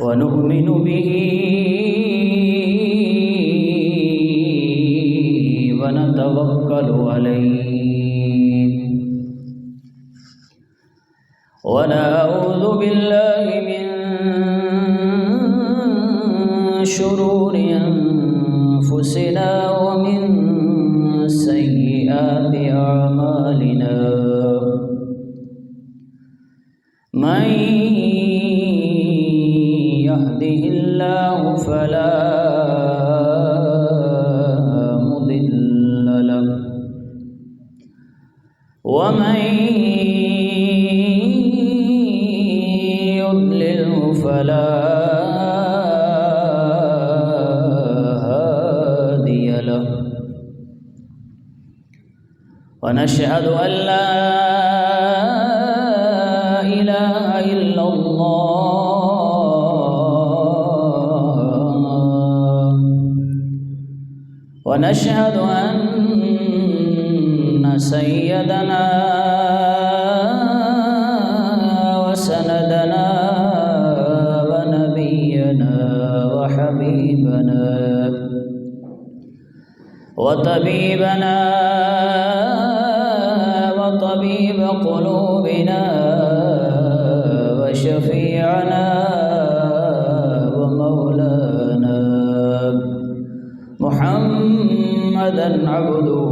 ونؤمن به ونتوكل عليه ونعوذ بالله من شرور أنفسنا ومن سيئات أعمالنا من يهده الله فلا مضل له ومن يضلله فلا هادي له ونشهد أن لا إله إلا الله ونشهد أن سيدنا وسندنا ونبينا وحبيبنا وطبيبنا وطبيب قلوبنا وشفيعنا ومولانا محمدا عبده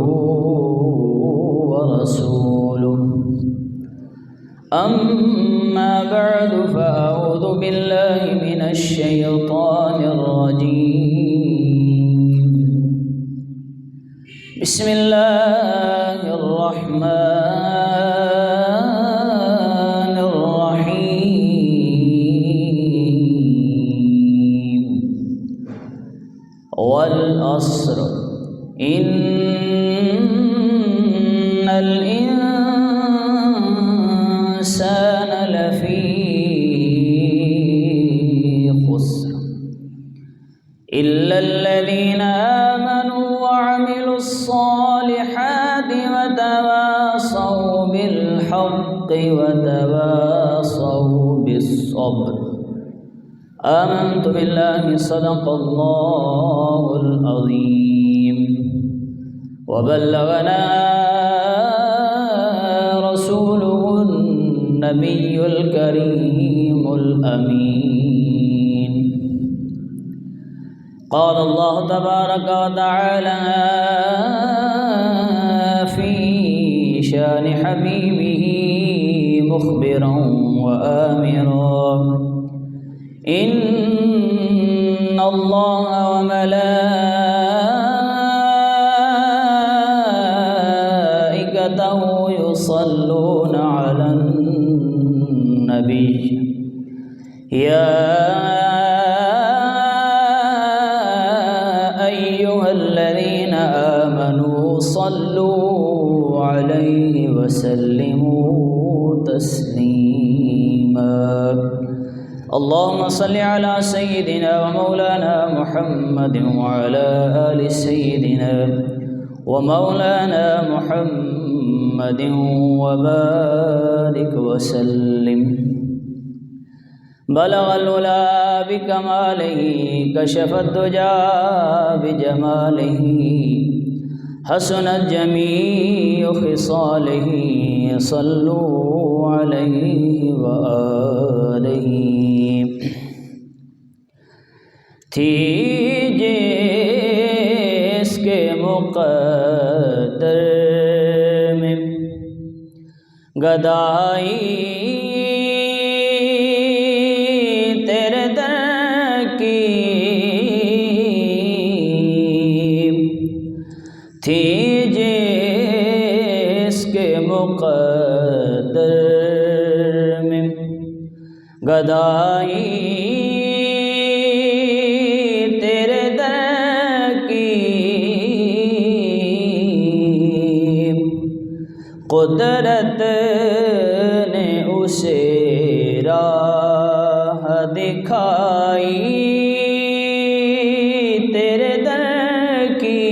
ورسوله أما بعد فأعوذ بالله من الشيطان الرجيم بسم الله الرحمن الرحيم والعصر إن الإنسان لفي خسر إلا الذين آمنوا وعملوا الصالحات وتواصوا بالحق وتواصوا بالصبر آمنت بالله صدق الله العظيم وبلغنا رسوله النبي الكريم الأمين قال الله تبارك وتعالى في شان حبيبه مخبرا وآمرا إن الله وملائكته يصلون على النبي يا أيها الذين آمنوا صلوا عليه وسلموا تسليما اللهم صل على سيدنا ومولانا محمد وعلى آل سيدنا ومولانا محمد وبارك وسلم بلغ العلا بكماله كشف الدجى بجماله حسنت جميع خصاله صلوا عليه وآله تھی جس کے مقدر میں گدائی تیرے در کی تھی جس کے مقدر میں گدائی قدرت نے اسے راہ دکھائی تیرے در کی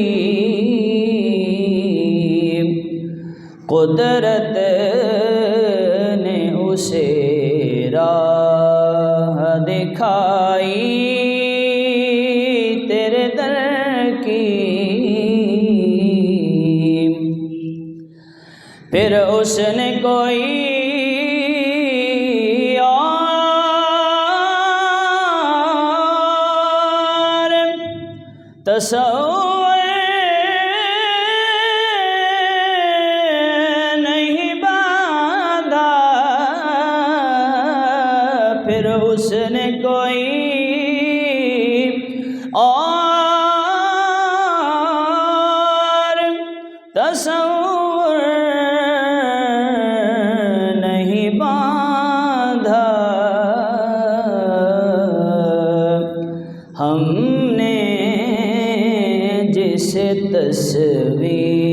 قدرت نے اسے راہ دکھائی تیرے در کی، پھر اس نے کوئی اور تصور نہیں باندھا، پھر اس نے کوئی اور تصور نہیں باندھا۔ ہم نے جسے تصویر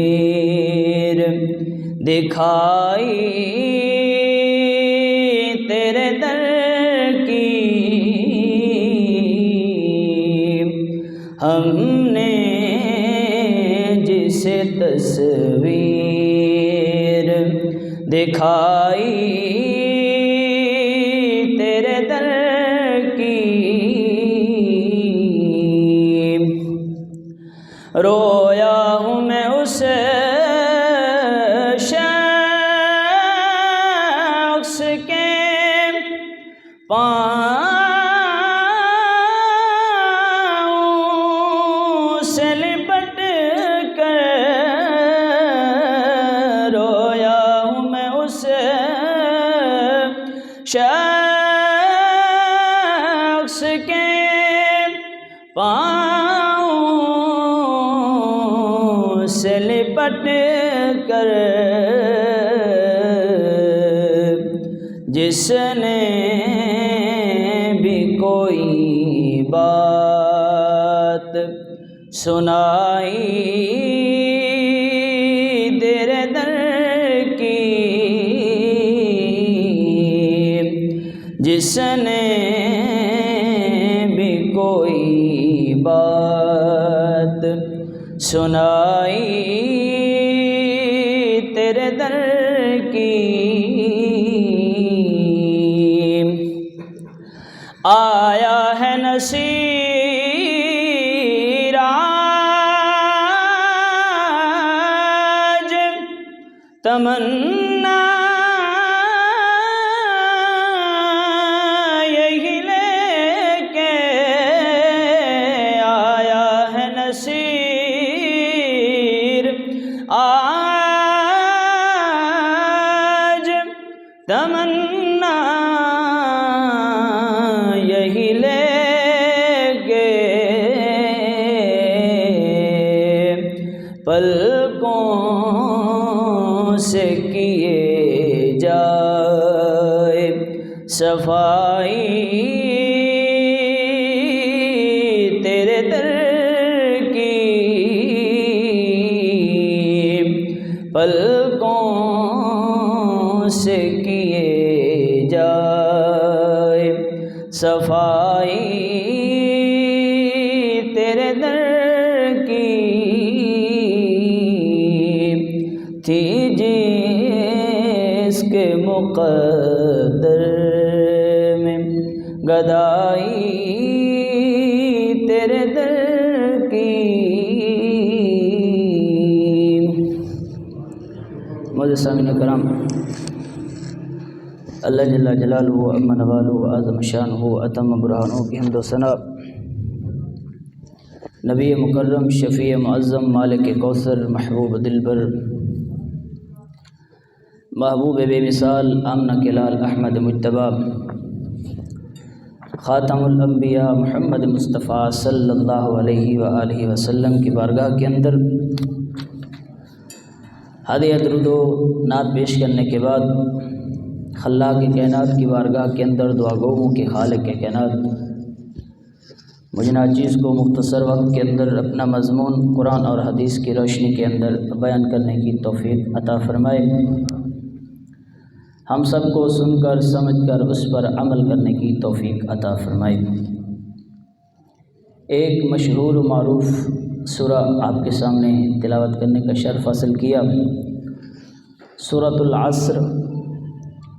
دکھائی تیرے در کی، ہم نے جسے تصویر دکھائی تیرے در کی، رویا ہوں میں اس شخص کے پاؤں سے لپٹ کر، رویا ہوں میں اس شخص کے پاؤں سے لپٹ کر، جس نے بھی کوئی بات سنائی تیرے در کی، جس نے بھی کوئی بات سنائی تیرے در کی، آیا ہے نصیر آج تمنا یہی لے کے، آیا ہے نصیر آج تمنا یہی لے کے، پلکوں سے کیے جائے صفائی تیرے در کی، پلکوں سے کیے جائے صفائی تیرے در کی، تھی جس کے مقدر میں گدائی تیرے در کی۔ معزز سامعین کرام، اللہ جل جلالہ عم نوالہ اعظم شانہ اتم برہانہ کی حمد و ثنا، نبی مکرم شفیع معظم مالک کوثر محبوب دلبر محبوب بے مثال آمنہ کے لال احمد مجتبیٰ خاتم الانبیاء محمد مصطفیٰ صلی اللہ علیہ وآلہ وسلم کی بارگاہ کے اندر ہدیہ درود و نعت پیش کرنے کے بعد خلاق کائنات کی بارگاہ کے اندر دعا گو ہوں کہ خالق کائنات مجھے ناچیز کو مختصر وقت کے اندر اپنا مضمون قرآن اور حدیث کی روشنی کے اندر بیان کرنے کی توفیق عطا فرمائے، ہم سب کو سن کر سمجھ کر اس پر عمل کرنے کی توفیق عطا فرمائے۔ ایک مشہور و معروف سورہ آپ کے سامنے تلاوت کرنے کا شرف حاصل کیا، سورۃ العصر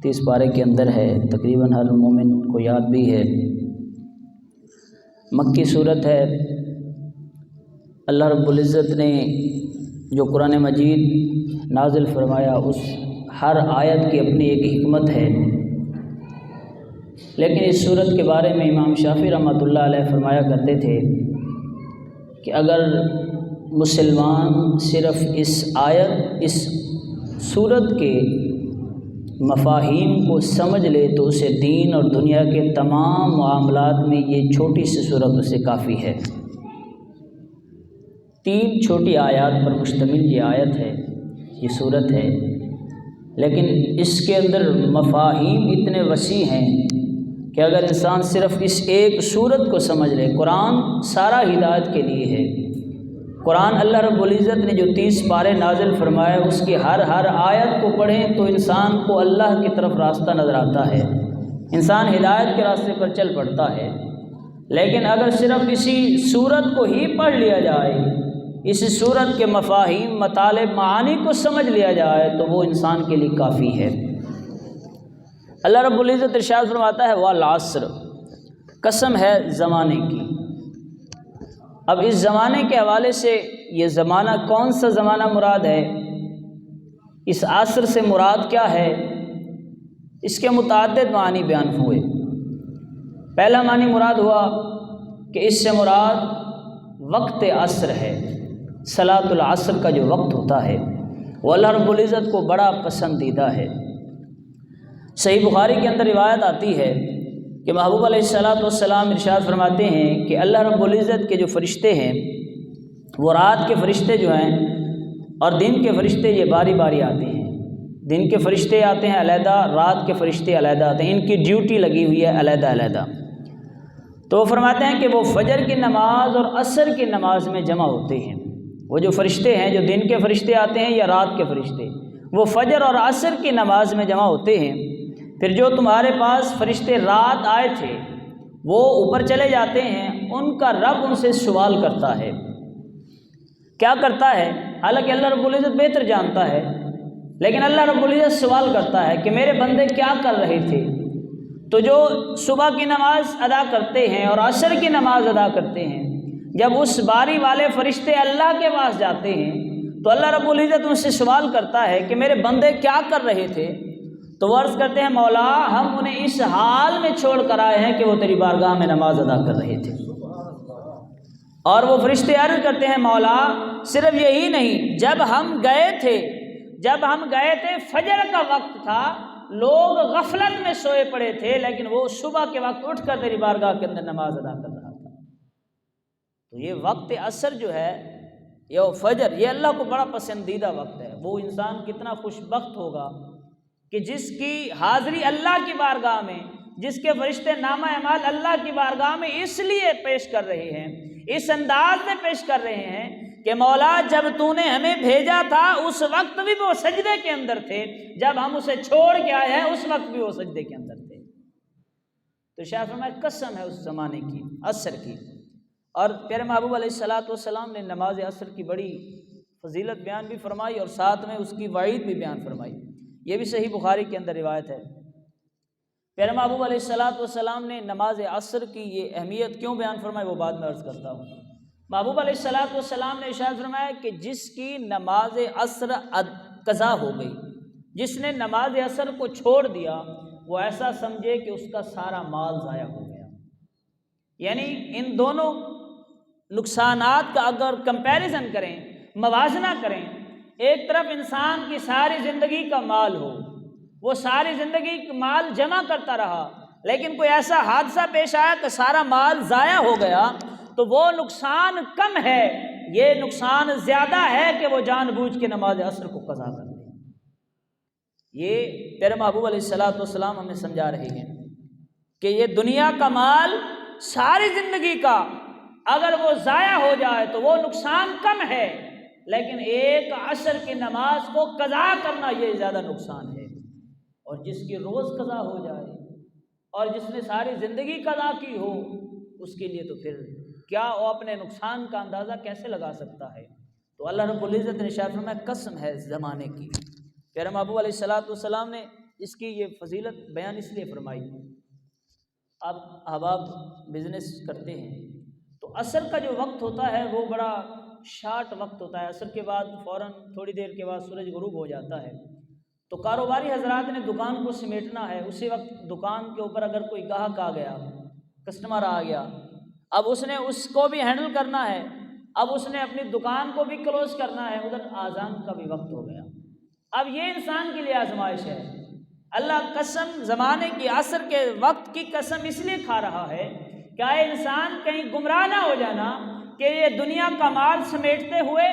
30 پارے کے اندر ہے، تقریباً ہر مومن کو یاد بھی ہے۔ مکی صورت ہے۔ اللہ رب العزت نے جو قرآن مجید نازل فرمایا اس ہر آیت کی اپنی ایک حکمت ہے، لیکن اس صورت کے بارے میں امام شافعی رحمۃ اللہ علیہ فرمایا کرتے تھے کہ اگر مسلمان صرف اس صورت کے مفاہیم کو سمجھ لے تو اسے دین اور دنیا کے تمام معاملات میں یہ چھوٹی سی صورت اسے کافی ہے۔ 3 چھوٹی آیات پر مشتمل یہ آیت ہے، یہ صورت ہے، لیکن اس کے اندر مفاہیم اتنے وسیع ہیں کہ اگر انسان صرف اس ایک صورت کو سمجھ لے، قرآن سارا ہدایت کے لیے ہے۔ قرآن اللہ رب العزت نے جو 30 پارے نازل فرمائے اس کی ہر آیت کو پڑھیں تو انسان کو اللہ کی طرف راستہ نظر آتا ہے، انسان ہدایت کے راستے پر چل پڑتا ہے۔ لیکن اگر صرف اسی صورت کو ہی پڑھ لیا جائے، اسی صورت کے مفاہیم، مطالب، معانی کو سمجھ لیا جائے تو وہ انسان کے لیے کافی ہے۔ اللہ رب العزت ارشاد فرماتا ہے والعصر، قسم ہے زمانے کی۔ اب اس زمانے کے حوالے سے یہ زمانہ کون سا زمانہ مراد ہے، اس عصر سے مراد کیا ہے، اس کے متعدد معنی بیان ہوئے۔ پہلا معنی مراد ہوا کہ اس سے مراد وقت عصر ہے، صلاۃ العصر کا جو وقت ہوتا ہے وہ اللہ رب العزت کو بڑا پسندیدہ ہے۔ صحیح بخاری کے اندر روایت آتی ہے کہ محبوب علیہ السلام ارشاد فرماتے ہیں کہ اللہ رب العزت کے جو فرشتے ہیں وہ رات کے فرشتے جو ہیں اور دن کے فرشتے یہ باری باری آتے ہیں۔ دن کے فرشتے آتے ہیں علیحدہ، رات کے فرشتے علیحدہ آتے ہیں، ان کی ڈیوٹی لگی ہوئی ہے علیحدہ علیحدہ۔ تو وہ فرماتے ہیں کہ وہ فجر کی نماز اور عصر کی نماز میں جمع ہوتے ہیں۔ وہ جو فرشتے ہیں، جو دن کے فرشتے آتے ہیں یا رات کے فرشتے، وہ فجر اور عصر کی نماز میں جمع ہوتے ہیں۔ پھر جو تمہارے پاس فرشتے رات آئے تھے وہ اوپر چلے جاتے ہیں، ان کا رب ان سے سوال کرتا ہے۔ کیا کرتا ہے؟ حالانکہ اللہ رب العزت بہتر جانتا ہے، لیکن اللہ رب العزت سوال کرتا ہے کہ میرے بندے کیا کر رہے تھے؟ تو جو صبح کی نماز ادا کرتے ہیں اور عصر کی نماز ادا کرتے ہیں، جب اس باری والے فرشتے اللہ کے پاس جاتے ہیں تو اللہ رب العزت ان سے سوال کرتا ہے کہ میرے بندے کیا کر رہے تھے؟ تو وہ عرض کرتے ہیں مولا ہم انہیں اس حال میں چھوڑ کر آئے ہیں کہ وہ تیری بارگاہ میں نماز ادا کر رہے تھے۔ اور وہ فرشتے عرض کرتے ہیں مولا صرف یہی نہیں، جب ہم گئے تھے فجر کا وقت تھا، لوگ غفلت میں سوئے پڑے تھے، لیکن وہ صبح کے وقت اٹھ کر تیری بارگاہ کے اندر نماز ادا کر رہا تھا۔ تو یہ وقت عصر جو ہے، یہ فجر، یہ اللہ کو بڑا پسندیدہ وقت ہے۔ وہ انسان کتنا خوش بخت ہوگا کہ جس کی حاضری اللہ کی بارگاہ میں، جس کے فرشتے نامہ اعمال اللہ کی بارگاہ میں اس لیے پیش کر رہے ہیں، اس انداز میں پیش کر رہے ہیں کہ مولا جب تو نے ہمیں بھیجا تھا اس وقت بھی وہ سجدے کے اندر تھے، جب ہم اسے چھوڑ کے آئے ہیں اس وقت بھی وہ سجدے کے اندر تھے۔ تو شاہ فرمائے قسم ہے اس زمانے کی، عصر کی۔ اور پیارے محبوب علیہ السلام نے نماز عصر کی بڑی فضیلت بیان بھی فرمائی اور ساتھ میں اس کی وعید بھی بیان فرمائی۔ یہ بھی صحیح بخاری کے اندر روایت ہے۔ پیارے محبوب علیہ السلام نے نماز عصر کی یہ اہمیت کیوں بیان فرمائی وہ بعد میں عرض کرتا ہوں۔ محبوب علیہ السلام نے ارشاد فرمایا کہ جس کی نماز عصر قضا ہو گئی، جس نے نماز عصر کو چھوڑ دیا، وہ ایسا سمجھے کہ اس کا سارا مال ضائع ہو گیا۔ یعنی ان دونوں نقصانات کا اگر کمپیریزن کریں، موازنہ کریں، ایک طرف انسان کی ساری زندگی کا مال ہو، وہ ساری زندگی مال جمع کرتا رہا، لیکن کوئی ایسا حادثہ پیش آیا کہ سارا مال ضائع ہو گیا، تو وہ نقصان کم ہے، یہ نقصان زیادہ ہے کہ وہ جان بوجھ کے نماز عصر کو قضا کر دے۔ یہ پیارے محبوب علیہ السلام ہمیں سمجھا رہے ہیں کہ یہ دنیا کا مال ساری زندگی کا اگر وہ ضائع ہو جائے تو وہ نقصان کم ہے، لیکن ایک عصر کی نماز کو قضا کرنا یہ زیادہ نقصان ہے۔ اور جس کی روز قضا ہو جائے اور جس نے ساری زندگی قضا کی ہو، اس کے لیے تو پھر کیا وہ اپنے نقصان کا اندازہ کیسے لگا سکتا ہے؟ تو اللہ رب العزت نے ارشاد فرمایا قسم ہے زمانے کی۔ پیارے محبوب علیہ السلام نے اس کی یہ فضیلت بیان اس لیے فرمائی، اب احباب بزنس کرتے ہیں تو عصر کا جو وقت ہوتا ہے وہ بڑا شارٹ وقت ہوتا ہے، عصر کے بعد فوراً تھوڑی دیر کے بعد سورج غروب ہو جاتا ہے، تو کاروباری حضرات نے دکان کو سمیٹنا ہے، اسی وقت دکان کے اوپر اگر کوئی گاہک آ گیا، کسٹمر آ گیا، اب اس نے اس کو بھی ہینڈل کرنا ہے، اب اس نے اپنی دکان کو بھی کلوز کرنا ہے، ادھر آذان کا بھی وقت ہو گیا۔ اب یہ انسان کے لیے آزمائش ہے۔ اللہ قسم زمانے کی عصر کے وقت کی قسم اس لیے کھا رہا ہے کہ آئے انسان کہیں گمراہ نہ ہو جانا کہ یہ دنیا کا مال سمیٹتے ہوئے،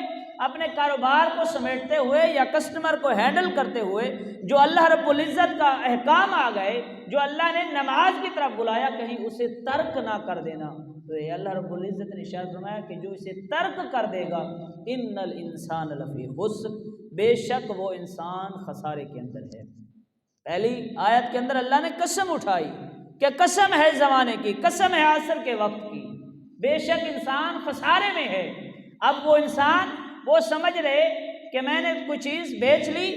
اپنے کاروبار کو سمیٹتے ہوئے یا کسٹمر کو ہینڈل کرتے ہوئے جو اللہ رب العزت کا احکام آ گئے، جو اللہ نے نماز کی طرف بلایا، کہیں اسے ترک نہ کر دینا۔ تو یہ اللہ رب العزت نے ارشاد فرمایا کہ جو اسے ترک کر دے گا، ان الانسان لفی خسر، بے شک وہ انسان خسارے کے اندر ہے۔ پہلی آیت کے اندر اللہ نے قسم اٹھائی کہ قسم ہے زمانے کی، قسم ہے عصر کے وقت کی، بے شک انسان خسارے میں ہے۔ اب وہ انسان وہ سمجھ رہے کہ میں نے کوئی چیز بیچ لی،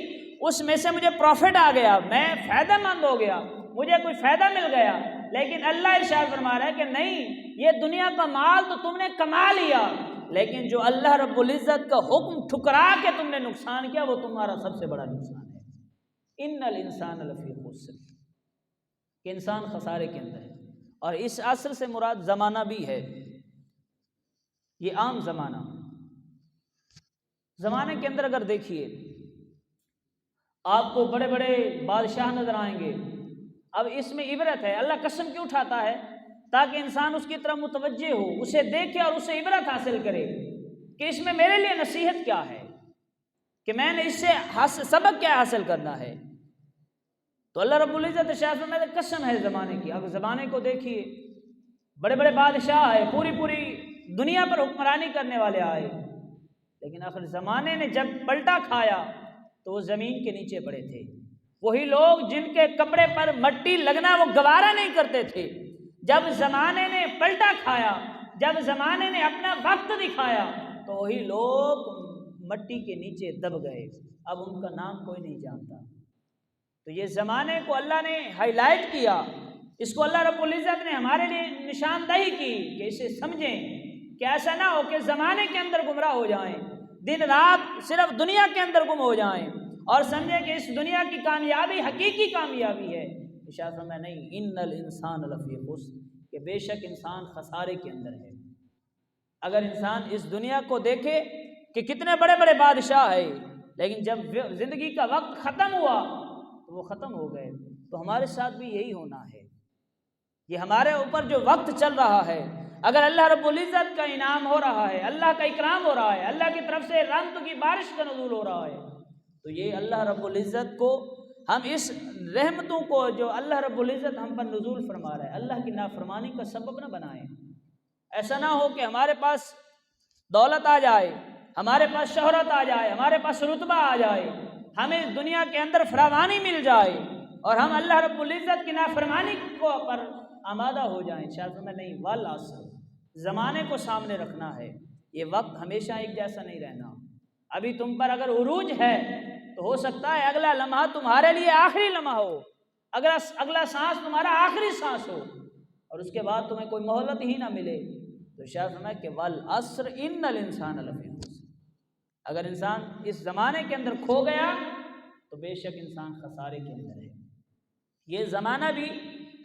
اس میں سے مجھے پروفٹ آ گیا، میں فائدہ مند ہو گیا، مجھے کوئی فائدہ مل گیا، لیکن اللہ ارشاد فرما رہا ہے کہ نہیں، یہ دنیا کا مال تو تم نے کما لیا، لیکن جو اللہ رب العزت کا حکم ٹھکرا کے تم نے نقصان کیا، وہ تمہارا سب سے بڑا نقصان ہے۔ ان الانسان لفی خسر، کہ انسان خسارے کے اندر ہے۔ اور اس عصر سے مراد زمانہ بھی ہے، یہ عام زمانہ۔ زمانے کے اندر اگر دیکھیے، آپ کو بڑے بڑے بادشاہ نظر آئیں گے، اب اس میں عبرت ہے، اللہ قسم کیوں اٹھاتا ہے؟ تاکہ انسان اس کی طرف متوجہ ہو، اسے دیکھے اور اسے عبرت حاصل کرے کہ اس میں میرے لیے نصیحت کیا ہے، کہ میں نے اس سے سبق کیا حاصل کرنا ہے۔ تو اللہ رب العزت ارشاد میں قسم ہے زمانے کی۔ اب زمانے کو دیکھیے، بڑے بڑے بادشاہ آئے، پوری دنیا پر حکمرانی کرنے والے آئے، لیکن آخر زمانے نے جب پلٹا کھایا تو وہ زمین کے نیچے پڑے تھے۔ وہی لوگ جن کے کپڑے پر مٹی لگنا وہ گوارا نہیں کرتے تھے، جب زمانے نے پلٹا کھایا، جب زمانے نے اپنا وقت دکھایا، تو وہی لوگ مٹی کے نیچے دب گئے، اب ان کا نام کوئی نہیں جانتا۔ تو یہ زمانے کو اللہ نے ہائی لائٹ کیا، اس کو اللہ رب العزت نے ہمارے لیے نشاندہی کی کہ اسے سمجھیں کہ ایسا نہ ہو کہ زمانے کے اندر گمراہ ہو جائیں، دن رات صرف دنیا کے اندر گم ہو جائیں اور سمجھیں کہ اس دنیا کی کامیابی حقیقی کامیابی ہے۔ ارشاد فرمایا نہیں، ان الانسان لفی خسر، کہ بے شک انسان خسارے کے اندر ہے۔ اگر انسان اس دنیا کو دیکھے کہ کتنے بڑے بڑے بادشاہ ہیں، لیکن جب زندگی کا وقت ختم ہوا تو وہ ختم ہو گئے، تو ہمارے ساتھ بھی یہی ہونا ہے۔ یہ ہمارے اوپر جو وقت چل رہا ہے، اگر اللہ رب العزت کا انعام ہو رہا ہے، اللہ کا اکرام ہو رہا ہے، اللہ کی طرف سے رحمت کی بارش کا نزول ہو رہا ہے، تو یہ اللہ رب العزت کو، ہم اس رحمتوں کو جو اللہ رب العزت ہم پر نزول فرما رہا ہے، اللہ کی نافرمانی کا سبب نہ بنائیں۔ ایسا نہ ہو کہ ہمارے پاس دولت آ جائے، ہمارے پاس شہرت آ جائے، ہمارے پاس رتبہ آ جائے، ہمیں دنیا کے اندر فراوانی مل جائے اور ہم اللہ رب العزت کی نافرمانی کو پر آمادہ ہو جائیں۔ شاید میں نہیں، والعصر، زمانے کو سامنے رکھنا ہے۔ یہ وقت ہمیشہ ایک جیسا نہیں رہنا۔ ابھی تم پر اگر عروج ہے تو ہو سکتا ہے اگلا لمحہ تمہارے لیے آخری لمحہ ہو، اگلا سانس تمہارا آخری سانس ہو، اور اس کے بعد تمہیں کوئی مہلت ہی نہ ملے۔ تو شاید فرمایا کہ والعصر ان الانسان لفی خسر، اگر انسان اس زمانے کے اندر کھو گیا تو بے شک انسان خسارے کے اندر ہے۔ یہ زمانہ بھی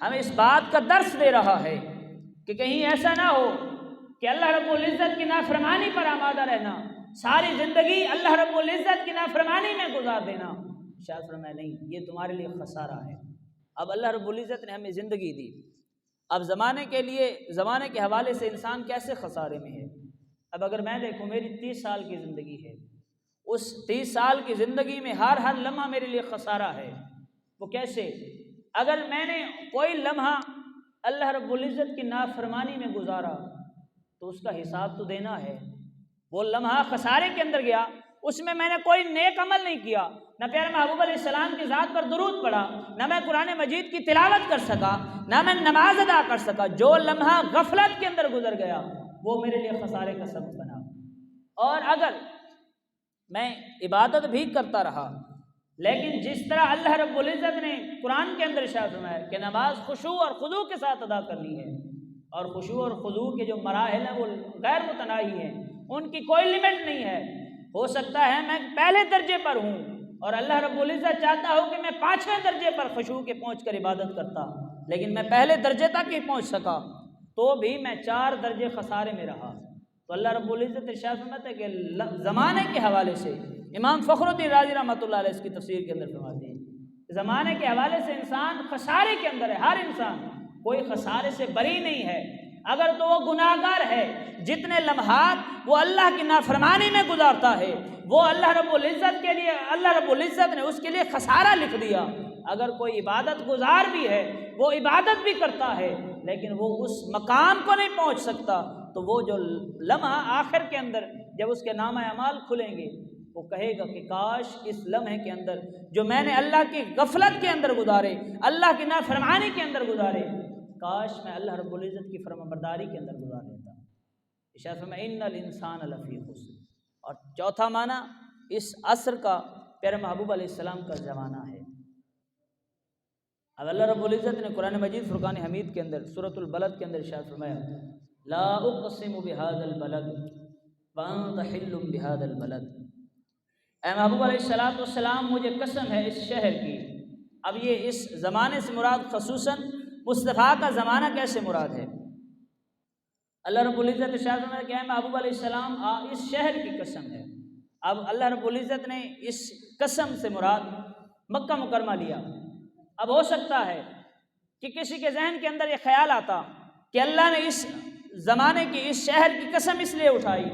ہمیں اس بات کا درس دے رہا ہے کہ کہیں ایسا نہ ہو کہ اللہ رب العزت کی نافرمانی پر آمادہ رہنا، ساری زندگی اللہ رب العزت کی نافرمانی میں گزار دینا۔ شاید فرمایا نہیں، یہ تمہارے لیے خسارہ ہے۔ اب اللہ رب العزت نے ہمیں زندگی دی، اب زمانے کے حوالے سے انسان کیسے خسارے میں ہے۔ اب اگر میں دیکھوں، میری 30 سال کی زندگی ہے، اس 30 سال کی زندگی میں ہر لمحہ میرے لیے خسارہ ہے۔ وہ کیسے؟ اگر میں نے کوئی لمحہ اللہ رب العزت کی نافرمانی میں گزارا تو اس کا حساب تو دینا ہے۔ وہ لمحہ خسارے کے اندر گیا، اس میں نے کوئی نیک عمل نہیں کیا، نہ پیارے محبوب علیہ السلام کی ذات پر درود پڑھا، نہ میں قرآن مجید کی تلاوت کر سکا، نہ میں نماز ادا کر سکا۔ جو لمحہ غفلت کے اندر گزر گیا وہ میرے لیے خسارے کا سبب بنا۔ اور اگر میں عبادت بھی کرتا رہا، لیکن جس طرح اللہ رب العزت نے قرآن کے اندر ارشاد فرمایا کہ نماز خشوع اور خضوع کے ساتھ ادا کرنی ہے، اور خشوع اور خضوع کے جو مراحل ہیں وہ غیر متناہی ہیں، ان کی کوئی لمٹ نہیں ہے۔ ہو سکتا ہے میں پہلے درجے پر ہوں اور اللہ رب العزت چاہتا ہو کہ میں 5ویں درجے پر خشوع کے پہنچ کر عبادت کرتا، لیکن میں پہلے درجے تک ہی پہنچ سکا تو بھی میں 4 درجے خسارے میں رہا۔ تو اللہ رب العزت ارشاد فرماتا ہے کہ زمانے کے حوالے سے، امام فخر الدین رازی رحمۃ اللہ علیہ اس کی تفسیر کے اندر فرماتے ہیں، زمانے کے حوالے سے انسان خسارے کے اندر ہے، ہر انسان کوئی خسارے سے بری نہیں ہے۔ اگر تو وہ گناہ گار ہے، جتنے لمحات وہ اللہ کی نافرمانی میں گزارتا ہے وہ اللہ رب العزت کے لیے، اللہ رب العزت نے اس کے لیے خسارہ لکھ دیا۔ اگر کوئی عبادت گزار بھی ہے، وہ عبادت بھی کرتا ہے، لیکن وہ اس مقام کو نہیں پہنچ سکتا، تو وہ جو لمحہ آخر کے اندر جب اس کے نامہ اعمال کھلیں گے وہ کہے گا کہ کاش اس لمحے کے اندر جو میں نے اللہ کی غفلت کے اندر گزارے، اللہ کی نافرمانی کے اندر گزارے، کاش میں اللہ رب العزت کی فرمانبرداری کے اندر گزار لیتا۔ ارشاد فرمایا ان الانسان لفی خسر۔ اور چوتھا معنی اس عصر کا پیارے محبوب علیہ السلام کا زمانہ ہے۔ اب اللہ رب العزت نے قرآن مجید فرقان حمید کے اندر سورۃ البلد کے اندر ارشاد فرمایا لا اقسم بهذا البلد وانت حل بهذا البلد۔ اے محبوب علیہ السلام مجھے قسم ہے اس شہر کی۔ اب یہ اس زمانے سے مراد خصوصاً مصطفیٰ کا زمانہ کیسے مراد ہے؟ اللہ رب العزت ارشاد فرمایا کہ اے محبوب علیہ السلام اس شہر کی قسم ہے۔ اب اللہ رب العزت نے اس قسم سے مراد مکہ مکرمہ لیا۔ اب ہو سکتا ہے کہ کسی کے ذہن کے اندر یہ خیال آتا کہ اللہ نے اس زمانے کی اس شہر کی قسم اس لیے اٹھائی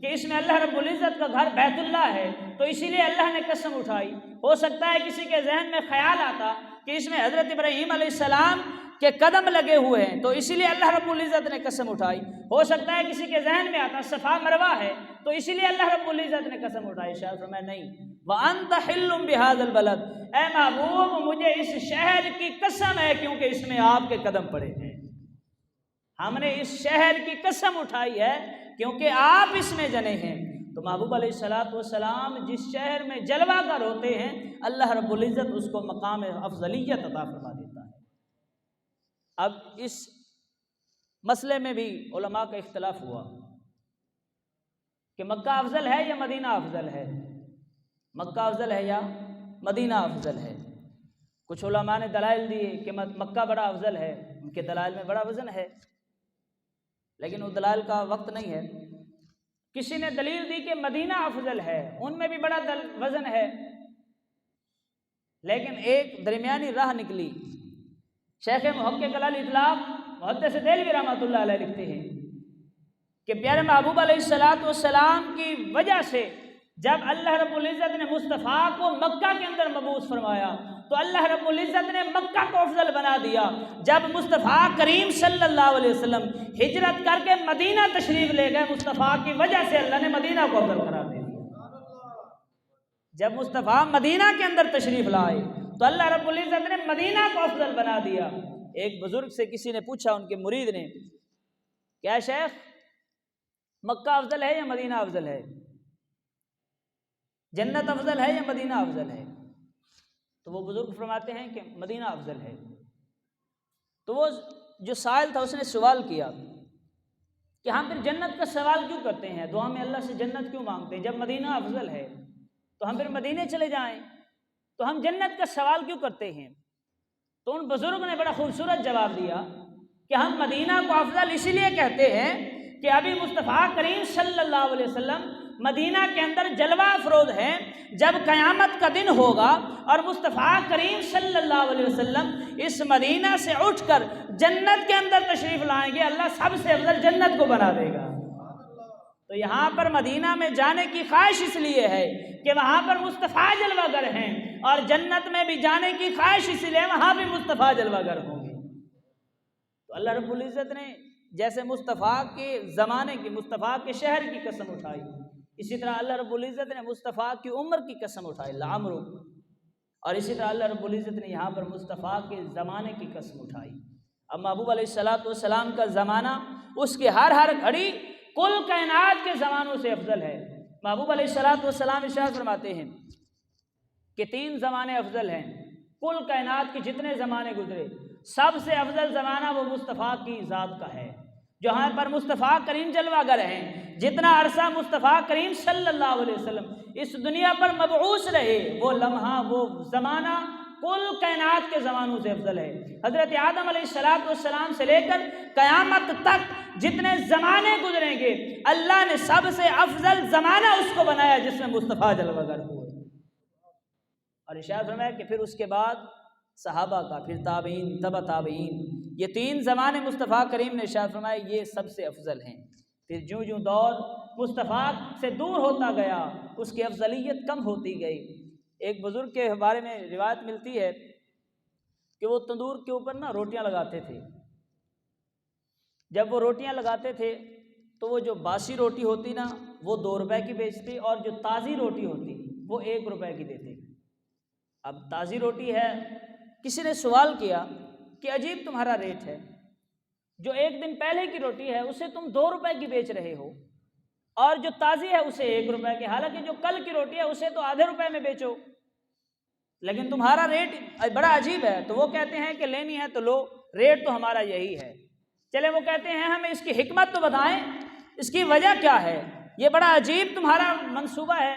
کہ اس میں اللہ رب العزت کا گھر بیت اللہ ہے تو اسی لیے اللہ نے قسم اٹھائی۔ ہو سکتا ہے کسی کے ذہن میں خیال آتا کہ اس میں حضرت ابراہیم علیہ السلام کے قدم لگے ہوئے ہیں تو اسی لیے اللہ رب العزت نے قسم اٹھائی۔ ہو سکتا ہے کسی کے ذہن میں آتا صفا مروہ ہے تو اسی لیے اللہ رب العزت نے قسم اٹھائی۔ ارشاد فرمایا نہیں وَأَنْتَ حِلٌّ بِهَذَا الْبَلَدِ، اے محبوب مجھے اس شہر کی قسم ہے کیونکہ اس میں آپ کے قدم پڑے ہیں۔ ہم نے اس شہر کی قسم اٹھائی ہے کیونکہ آپ اس میں جنے ہیں۔ تو محبوب علیہ السلام جس شہر میں جلوہ گر ہوتے ہیں اللہ رب العزت اس کو مقام افضلیت عطا فرما دیتا ہے۔ اب اس مسئلے میں بھی علماء کا اختلاف ہوا کہ مکہ افضل ہے یا مدینہ افضل ہے، مکہ افضل ہے یا مدینہ افضل ہے۔ کچھ علماء نے دلائل دیے کہ مکہ بڑا افضل ہے، ان کے دلائل میں بڑا وزن ہے، لیکن وہ دلائل کا وقت نہیں ہے۔ کسی نے دلیل دی کہ مدینہ افضل ہے، ان میں بھی بڑا وزن ہے، لیکن ایک درمیانی راہ نکلی۔ شیخ محقق الاطلاق محدث دہلوی رحمۃ اللہ علیہ لکھتے ہیں کہ پیارے محبوب علیہ السلام کی وجہ سے جب اللہ رب العزت نے مصطفیٰ کو مکہ کے اندر مبعوث فرمایا تو اللہ رب العزت نے مکہ کو افضل بنا دیا۔ جب مصطفیٰ کریم صلی اللہ علیہ وسلم ہجرت کر کے مدینہ تشریف لے گئے، مصطفیٰ کی وجہ سے اللہ نے مدینہ کو افضل قرار دے دیا۔ جب مصطفیٰ مدینہ کے اندر تشریف لائے تو اللہ رب العزت نے مدینہ کو افضل بنا دیا۔ ایک بزرگ سے کسی نے پوچھا، ان کے مرید نے، کیا شیخ مکہ افضل ہے یا مدینہ افضل ہے؟ جنت افضل ہے یا مدینہ افضل ہے؟ تو وہ بزرگ فرماتے ہیں کہ مدینہ افضل ہے۔ تو وہ جو سائل تھا اس نے سوال کیا کہ ہم پھر جنت کا سوال کیوں کرتے ہیں، دعا میں اللہ سے جنت کیوں مانگتے ہیں؟ جب مدینہ افضل ہے تو ہم پھر مدینے چلے جائیں، تو ہم جنت کا سوال کیوں کرتے ہیں؟ تو ان بزرگ نے بڑا خوبصورت جواب دیا کہ ہم مدینہ کو افضل اسی لیے کہتے ہیں کہ ابھی مصطفیٰ کریم صلی اللہ علیہ وسلم مدینہ کے اندر جلوہ افروز ہیں۔ جب قیامت کا دن ہوگا اور مصطفیٰ کریم صلی اللہ علیہ وسلم اس مدینہ سے اٹھ کر جنت کے اندر تشریف لائیں گے، اللہ سب سے افضل جنت کو بنا دے گا۔ تو یہاں پر مدینہ میں جانے کی خواہش اس لیے ہے کہ وہاں پر مصطفیٰ جلوہ گر ہیں، اور جنت میں بھی جانے کی خواہش اس لیے وہاں بھی مصطفیٰ جلوہ گر ہوں گے۔ تو اللہ رب العزت نے جیسے مصطفیٰ کے زمانے کی، مصطفیٰ کے شہر کی قسم اٹھائی، اسی طرح اللہ رب العزت نے مصطفیٰ کی عمر کی قسم اٹھائی لعمرک، اور اسی طرح اللہ رب العزت نے یہاں پر مصطفیٰ کے زمانے کی قسم اٹھائی۔ اب محبوب علیہ السلام کا زمانہ اس کی ہر گھڑی کل کائنات کے زمانوں سے افضل ہے۔ محبوب علیہ السلام ارشاد فرماتے ہیں کہ 3 زمانے افضل ہیں، کل کائنات کے جتنے زمانے گزرے سب سے افضل زمانہ وہ مصطفیٰ کی ذات کا ہے، جہاں پر مصطفیٰ کریم جلوہ گر ہیں۔ جتنا عرصہ مصطفیٰ کریم صلی اللہ علیہ وسلم اس دنیا پر مبعوث رہے، وہ لمحہ، وہ زمانہ کل کائنات کے زمانوں سے افضل ہے۔ حضرت آدم علیہ السلام سے لے کر قیامت تک جتنے زمانے گزریں گے، اللہ نے سب سے افضل زمانہ اس کو بنایا جس میں مصطفیٰ جلوہ گر ہوئے۔ اور ارشاد فرمایا کہ پھر اس کے بعد صحابہ کا، پھر تابعین، تبع تابعین، یہ 3 زمانے مصطفیٰ کریم نے ارشاد فرمایا یہ سب سے افضل ہیں۔ پھر جوں جوں دور مصطفیٰ سے دور ہوتا گیا اس کی افضلیت کم ہوتی گئی۔ ایک بزرگ کے بارے میں روایت ملتی ہے کہ وہ تندور کے اوپر روٹیاں لگاتے تھے۔ جب وہ روٹیاں لگاتے تھے تو وہ جو باسی روٹی ہوتی وہ 2 روپے کی بیچتے، اور جو تازی روٹی ہوتی وہ 1 روپے کی دیتے۔ اب تازی روٹی ہے، کسی نے سوال کیا کہ عجیب تمہارا ریٹ ہے، جو 1 دن پہلے کی روٹی ہے اسے تم 2 روپے کی بیچ رہے ہو، اور جو تازی ہے اسے 1 روپے کی، حالانکہ جو کل کی روٹی ہے اسے تو آدھے روپے میں بیچو، لیکن تمہارا ریٹ بڑا عجیب ہے۔ تو وہ کہتے ہیں کہ لینی ہے تو لو، ریٹ تو ہمارا یہی ہے۔ چلے وہ کہتے ہیں ہمیں اس کی حکمت تو بتائیں، اس کی وجہ کیا ہے؟ یہ بڑا عجیب تمہارا منصوبہ ہے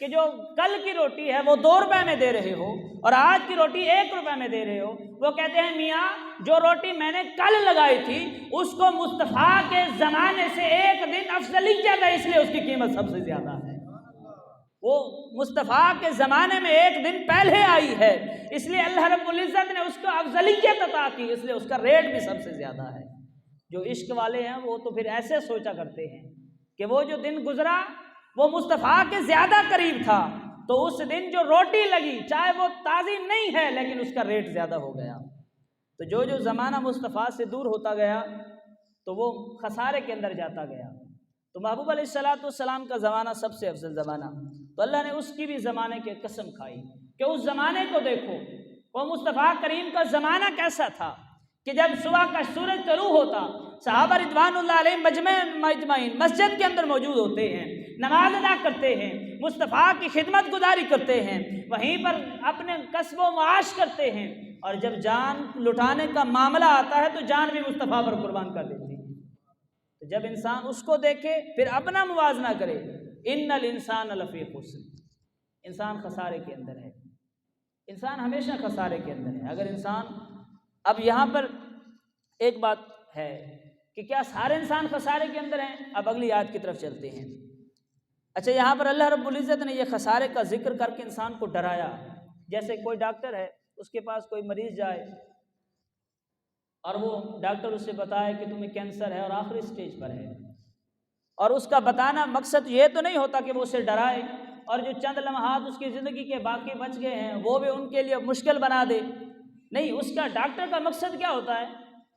کہ جو کل کی روٹی ہے وہ 2 روپے میں دے رہے ہو اور آج کی روٹی 1 روپے میں دے رہے ہو۔ وہ کہتے ہیں میاں جو روٹی میں نے کل لگائی تھی اس کو مصطفیٰ کے زمانے سے 1 دن افضلیت ہے، اس لیے اس کی قیمت سب سے زیادہ ہے۔ وہ مصطفیٰ کے زمانے میں 1 دن پہلے آئی ہے، اس لیے اللہ رب العزت نے اس کو افضلیت عطا کی، اس لیے اس کا ریٹ بھی سب سے زیادہ ہے۔ جو عشق والے ہیں وہ تو پھر ایسے سوچا کرتے ہیں کہ وہ جو دن گزرا وہ مصطفیٰ کے زیادہ قریب تھا، تو اس دن جو روٹی لگی چاہے وہ تازی نہیں ہے لیکن اس کا ریٹ زیادہ ہو گیا۔ تو جو زمانہ مصطفیٰ سے دور ہوتا گیا تو وہ خسارے کے اندر جاتا گیا۔ تو محبوب علیہ السلام کا زمانہ سب سے افضل زمانہ، تو اللہ نے اس کی بھی زمانے کی قسم کھائی کہ اس زمانے کو دیکھو، وہ مصطفیٰ کریم کا زمانہ کیسا تھا کہ جب صبح کا سورج طلوع ہوتا صحابہ رضوان اللہ علیہم مجمعین مسجد کے اندر موجود ہوتے ہیں، نماز ادا کرتے ہیں، مصطفیٰ کی خدمت گزاری کرتے ہیں، وہیں پر اپنے کسب و معاش کرتے ہیں، اور جب جان لٹانے کا معاملہ آتا ہے تو جان بھی مصطفیٰ پر قربان کر دیتی ہے۔ تو جب انسان اس کو دیکھے پھر اپنا موازنہ کرے، ان الانسان لفی خسر، انسان خسارے کے اندر ہے، انسان ہمیشہ خسارے کے اندر ہے۔ اگر انسان، اب یہاں پر ایک بات ہے کہ کیا سارے انسان خسارے کے اندر ہیں؟ اب اگلی آیت کی طرف چلتے ہیں۔ اچھا، یہاں پر اللہ رب العزت نے یہ خسارے کا ذکر کر کے انسان کو ڈرایا، جیسے کوئی ڈاکٹر ہے، اس کے پاس کوئی مریض جائے اور وہ ڈاکٹر اسے بتائے کہ تمہیں کینسر ہے اور آخری سٹیج پر ہے، اور اس کا بتانا مقصد یہ تو نہیں ہوتا کہ وہ اسے ڈرائے اور جو چند لمحات اس کی زندگی کے باقی بچ گئے ہیں وہ بھی ان کے لیے مشکل بنا دے، نہیں، اس کا ڈاکٹر کا مقصد کیا ہوتا ہے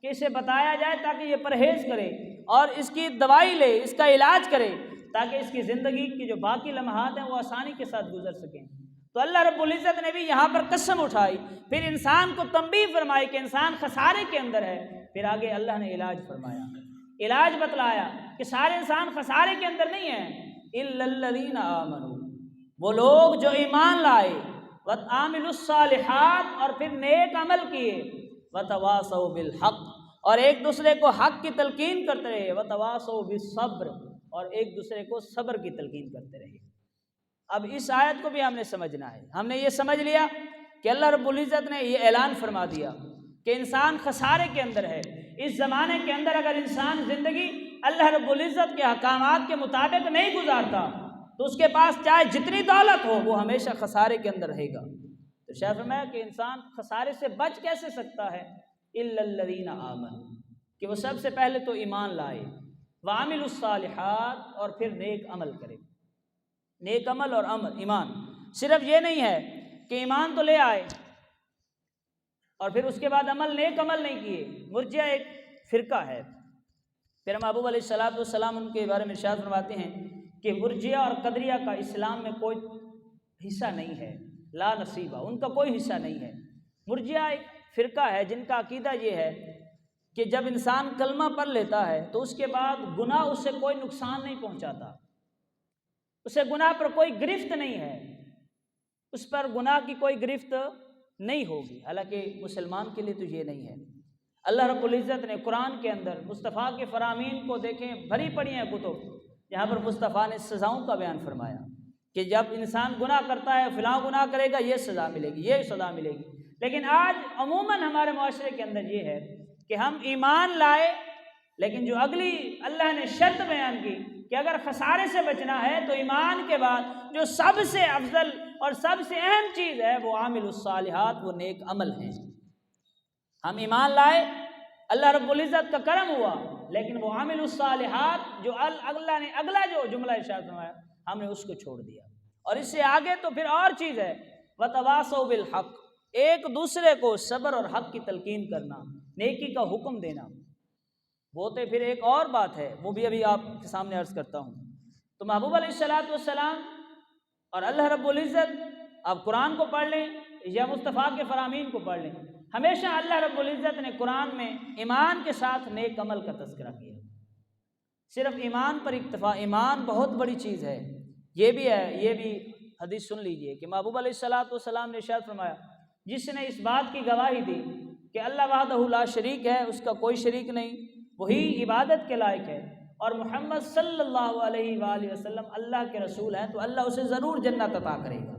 کہ اسے بتایا جائے تاکہ یہ پرہیز کرے اور اس کی دوائی لے، اس کا علاج کرے، تاکہ اس کی زندگی کی جو باقی لمحات ہیں وہ آسانی کے ساتھ گزر سکیں۔ تو اللہ رب العزت نے بھی یہاں پر قسم اٹھائی، پھر انسان کو تنبیہ فرمائی کہ انسان خسارے کے اندر ہے، پھر آگے اللہ نے علاج فرمایا، علاج بتلایا کہ سارے انسان خسارے کے اندر نہیں ہیں، الا الذین آمنوا، وہ لوگ جو ایمان لائے، وعملوا الصالحات، اور پھر نیک عمل کیے، وتواصوا بالحق، اور ایک دوسرے کو حق کی تلقین کرتے رہے، وتواصوا بالصبر، اور ایک دوسرے کو صبر کی تلقین کرتے رہے۔ اب اس آیت کو بھی ہم نے سمجھنا ہے۔ ہم نے یہ سمجھ لیا کہ اللہ رب العزت نے یہ اعلان فرما دیا کہ انسان خسارے کے اندر ہے۔ اس زمانے کے اندر اگر انسان زندگی اللہ رب العزت کے احکامات کے مطابق نہیں گزارتا تو اس کے پاس چاہے جتنی دولت ہو وہ ہمیشہ خسارے کے اندر رہے گا۔ تو شاہ فرمایا کہ انسان خسارے سے بچ کیسے سکتا ہے؟ الا الذین آمنوا، کہ وہ سب سے پہلے تو ایمان لائے، وعملوا الصالحات، اور پھر نیک عمل کرے۔ نیک عمل اور ایمان، صرف یہ نہیں ہے کہ ایمان تو لے آئے اور پھر اس کے بعد نیک عمل نہیں کیے۔ مرجئہ ایک فرقہ ہے، پھر محبوب علیہ السلام ان کے بارے میں ارشاد فرماتے ہیں کہ مرجئہ اور قدریہ کا اسلام میں کوئی حصہ نہیں ہے، لا نصیبہ، ان کا کوئی حصہ نہیں ہے۔ مرجئہ ایک فرقہ ہے جن کا عقیدہ یہ ہے کہ جب انسان کلمہ پڑھ لیتا ہے تو اس کے بعد گناہ اس سے کوئی نقصان نہیں پہنچاتا، اسے گناہ پر کوئی گرفت نہیں ہے، اس پر گناہ کی کوئی گرفت نہیں ہوگی، حالانکہ مسلمان کے لیے تو یہ نہیں ہے۔ اللہ رب العزت نے قرآن کے اندر مصطفیٰ کے فرامین کو دیکھیں، بھری پڑی ہیں کتب، یہاں پر مصطفیٰ نے سزاؤں کا بیان فرمایا کہ جب انسان گناہ کرتا ہے، فلاں گناہ کرے گا یہ سزا ملے گی، یہ سزا ملے گی۔ لیکن آج عموماً ہمارے معاشرے کے اندر یہ ہے کہ ہم ایمان لائے، لیکن جو اگلی اللہ نے شرط بیان کی کہ اگر خسارے سے بچنا ہے تو ایمان کے بعد جو سب سے افضل اور سب سے اہم چیز ہے وہ عامل الصالحات، وہ نیک عمل ہیں۔ ہم ایمان لائے، اللہ رب العزت کا کرم ہوا، لیکن وہ عامل الصالحات جو اللہ نے اگلا جو جملہ ارشاد فرمایا ہم نے اس کو چھوڑ دیا۔ اور اس سے آگے تو پھر اور چیز ہے، وتواصوا بالحق، ایک دوسرے کو صبر اور حق کی تلقین کرنا، نیکی کا حکم دینا، وہ تو پھر ایک اور بات ہے، وہ بھی ابھی آپ کے سامنے عرض کرتا ہوں۔ تو محبوب علیہ الصلوۃ والسلام اور اللہ رب العزت، آپ قرآن کو پڑھ لیں یا مصطفیٰ کے فرامین کو پڑھ لیں، ہمیشہ اللہ رب العزت نے قرآن میں ایمان کے ساتھ نیک عمل کا تذکرہ کیا۔ صرف ایمان پر اکتفا، ایمان بہت بڑی چیز ہے، یہ بھی ہے، یہ بھی حدیث سن لیجئے کہ محبوب علیہ الصلوۃ والسلام نے ارشاد فرمایا، جس نے اس بات کی گواہی دی کہ اللہ وحدہ لا شریک ہے، اس کا کوئی شریک نہیں، وہی عبادت کے لائق ہے، اور محمد صلی اللہ علیہ وآلہ وسلم اللہ کے رسول ہیں، تو اللہ اسے ضرور جنت عطا کرے گا۔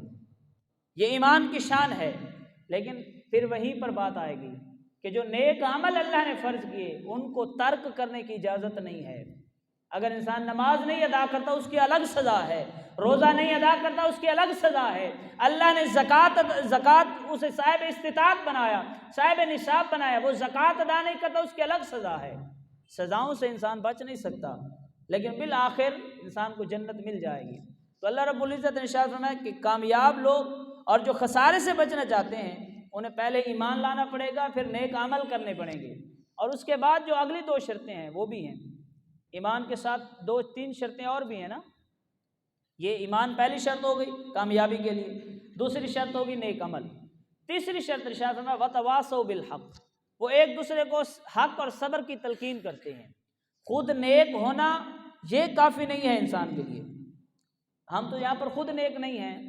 یہ ایمان کی شان ہے۔ لیکن پھر وہیں پر بات آئے گی کہ جو نیک عمل اللہ نے فرض کیے ان کو ترک کرنے کی اجازت نہیں ہے۔ اگر انسان نماز نہیں ادا کرتا اس کی الگ سزا ہے، روزہ نہیں ادا کرتا اس کی الگ سزا ہے۔ اللہ نے زکوٰۃ اسے صاحب استطاعت بنایا، صاحب نصاب بنایا، وہ زکوٰۃ ادا نہیں کرتا اس کی الگ سزا ہے۔ سزاؤں سے انسان بچ نہیں سکتا، لیکن بالآخر انسان کو جنت مل جائے گی۔ تو اللہ رب العزت نے ارشاد فرمایا کہ کامیاب لوگ اور جو خسارے سے بچنا چاہتے ہیں انہیں پہلے ایمان لانا پڑے گا، پھر نیک عمل کرنے پڑیں گے، اور اس کے بعد جو اگلی دو شرطیں ہیں وہ بھی ہیں ایمان کے ساتھ، دو تین شرطیں اور بھی ہیں نا۔ یہ ایمان پہلی شرط ہو گئی کامیابی کے لیے، دوسری شرط ہوگی نیک عمل، تیسری شرط ارشاد فرمایا وتواصوا بالحق، وہ ایک دوسرے کو حق اور صبر کی تلقین کرتے ہیں۔ خود نیک ہونا یہ کافی نہیں ہے انسان کے لیے، ہم تو یہاں پر خود نیک نہیں ہیں،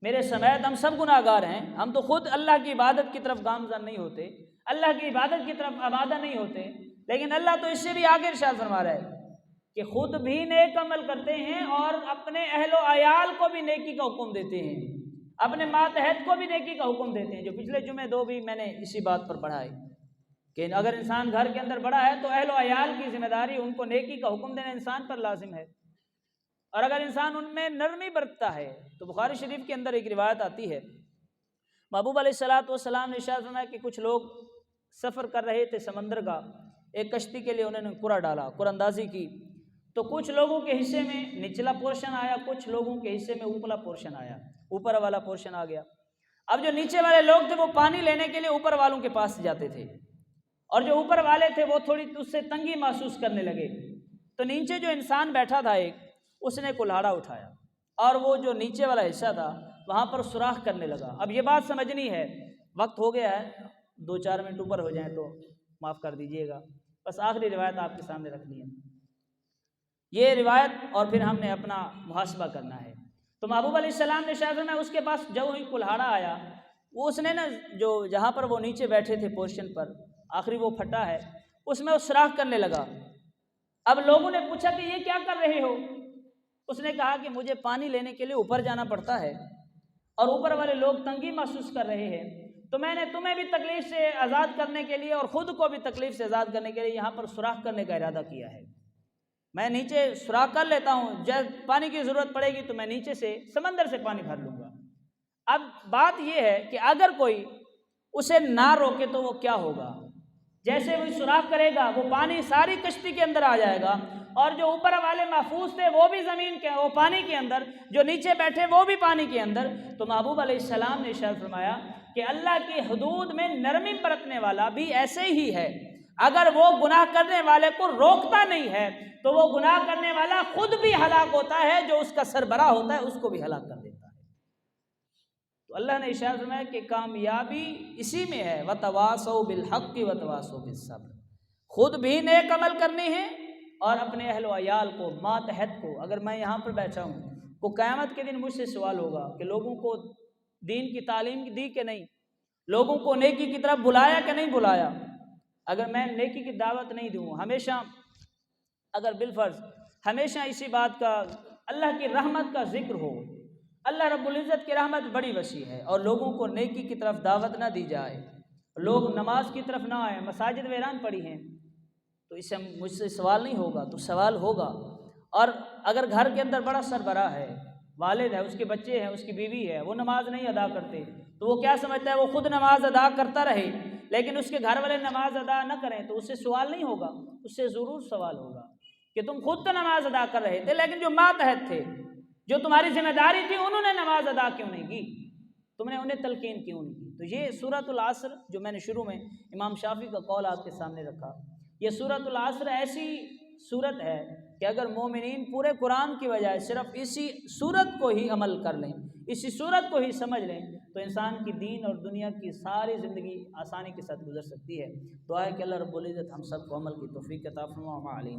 میرے سمیت ہم سب گناہ گار ہیں، ہم تو خود اللہ کی عبادت کی طرف گامزن نہیں ہوتے، اللہ کی عبادت کی طرف آبادہ نہیں ہوتے، لیکن اللہ تو اس سے بھی آگے ارشاد فرما رہا ہے کہ خود بھی نیک عمل کرتے ہیں اور اپنے اہل و عیال کو بھی نیکی کا حکم دیتے ہیں، اپنے ماتحت کو بھی نیکی کا حکم دیتے ہیں۔ جو پچھلے جمعے دو بھی میں نے اسی بات پر پڑھا ہے کہ اگر انسان گھر کے اندر بڑا ہے تو اہل و عیال کی ذمہ داری، ان کو نیکی کا حکم دینا انسان پر لازم ہے، اور اگر انسان ان میں نرمی برتتا ہے تو بخاری شریف کے اندر ایک روایت آتی ہے، محبوب علیہ الصلوۃ والسلام نے ارشاد فرمایا کہ کچھ لوگ سفر کر رہے تھے سمندر کا، ایک کشتی کے لیے انہوں نے قرعہ ڈالا، قرعہ اندازی کی، تو کچھ لوگوں کے حصے میں نچلا پورشن آیا، کچھ لوگوں کے حصے میں اوپرلا پورشن آیا، اوپر والا پورشن آ گیا۔ اب جو نیچے والے لوگ تھے وہ پانی لینے کے لیے اوپر والوں کے پاس جاتے تھے، اور جو اوپر والے تھے وہ تھوڑی اس سے تنگی محسوس کرنے لگے، تو نیچے جو انسان بیٹھا تھا ایک، اس نے کلہاڑا اٹھایا اور وہ جو نیچے والا حصہ تھا وہاں پر سوراخ کرنے لگا۔ اب یہ بات سمجھنی ہے، وقت ہو گیا ہے، 2-4 منٹ اوپر ہو جائیں تو معاف کر دیجئے گا، بس آخری روایت آپ کے سامنے رکھنی ہے یہ روایت، اور پھر ہم نے اپنا محاسبہ کرنا ہے۔ تو محبوب علیہ السلام نے شاید میں اس کے پاس جب ہی کلہاڑا آیا، وہ اس نے نا جو جہاں پر وہ نیچے بیٹھے تھے پورشن پر، آخری وہ پھٹا ہے، اس میں وہ سوراخ کرنے لگا۔ اب لوگوں نے پوچھا کہ یہ کیا کر رہے ہو؟ اس نے کہا کہ مجھے پانی لینے کے لیے اوپر جانا پڑتا ہے اور اوپر والے لوگ تنگی محسوس کر رہے ہیں، تو میں نے تمہیں بھی تکلیف سے آزاد کرنے کے لیے اور خود کو بھی تکلیف سے آزاد کرنے کے لیے یہاں پر سوراخ کرنے کا ارادہ کیا ہے۔ میں نیچے سوراخ کر لیتا ہوں، جب پانی کی ضرورت پڑے گی تو میں نیچے سے سمندر سے پانی بھر لوں گا۔ اب بات یہ ہے کہ اگر کوئی اسے نہ روکے تو وہ کیا ہوگا؟ جیسے وہ سوراخ کرے گا وہ پانی ساری کشتی کے اندر آ جائے گا، اور جو اوپر والے محفوظ تھے وہ بھی زمین کے، وہ پانی کے اندر، جو نیچے بیٹھے وہ بھی پانی کے اندر۔ تو محبوب علیہ السلام نے ارشاد فرمایا کہ اللہ کی حدود میں نرمی برتنے والا بھی ایسے ہی ہے، اگر وہ گناہ کرنے والے کو روکتا نہیں ہے تو وہ گناہ کرنے والا خود بھی ہلاک ہوتا ہے، جو اس کا سربراہ ہوتا ہے اس کو بھی ہلاک کر دیتا ہے۔ تو اللہ نے ارشاد فرمایا کہ کامیابی اسی میں ہے، وتواصوا بالحق وتواصوا بالصبر، خود بھی نیک عمل کرنے ہیں اور اپنے اہل و عیال کو، ماتحت کو۔ اگر میں یہاں پر بیٹھا ہوں، کو قیامت کے دن مجھ سے سوال ہوگا کہ لوگوں کو دین کی تعلیم دی کہ نہیں؟ لوگوں کو نیکی کی طرف بلایا کہ نہیں بلایا؟ اگر میں نیکی کی دعوت نہیں دوں، ہمیشہ اگر بالفرض ہمیشہ اسی بات کا اللہ کی رحمت کا ذکر ہو، اللہ رب العزت کی رحمت بڑی وسیع ہے، اور لوگوں کو نیکی کی طرف دعوت نہ دی جائے، لوگ نماز کی طرف نہ آئیں، مساجد ویران پڑی ہیں، تو اس سے مجھ سے سوال نہیں ہوگا، تو سوال ہوگا۔ اور اگر گھر کے اندر بڑا سربراہ ہے، والد ہے، اس کے بچے ہیں، اس کی بیوی ہے، وہ نماز نہیں ادا کرتے، تو وہ کیا سمجھتا ہے؟ وہ خود نماز ادا کرتا رہے لیکن اس کے گھر والے نماز ادا نہ کریں، تو اس سے سوال نہیں ہوگا؟ اس سے ضرور سوال ہوگا کہ تم خود تو نماز ادا کر رہے تھے، لیکن جو ماتحت تھے، جو تمہاری ذمہ داری تھی، انہوں نے نماز ادا کیوں نہیں کی؟ تم نے انہیں تلقین کیوں نہیں کی؟ تو یہ سورۃ العصر جو میں نے شروع میں امام شافعی کا قول آپ کے سامنے رکھا، یہ سورۃ العصر ایسی صورت ہے کہ اگر مومنین پورے قرآن کی بجائے صرف اسی صورت کو ہی عمل کر لیں، اسی صورت کو ہی سمجھ لیں، تو انسان کی دین اور دنیا کی ساری زندگی آسانی کے ساتھ گزر سکتی ہے۔ دعا ہے کہ اللہ رب العزت ہم سب کو عمل کی توفیق عطا فرمائے۔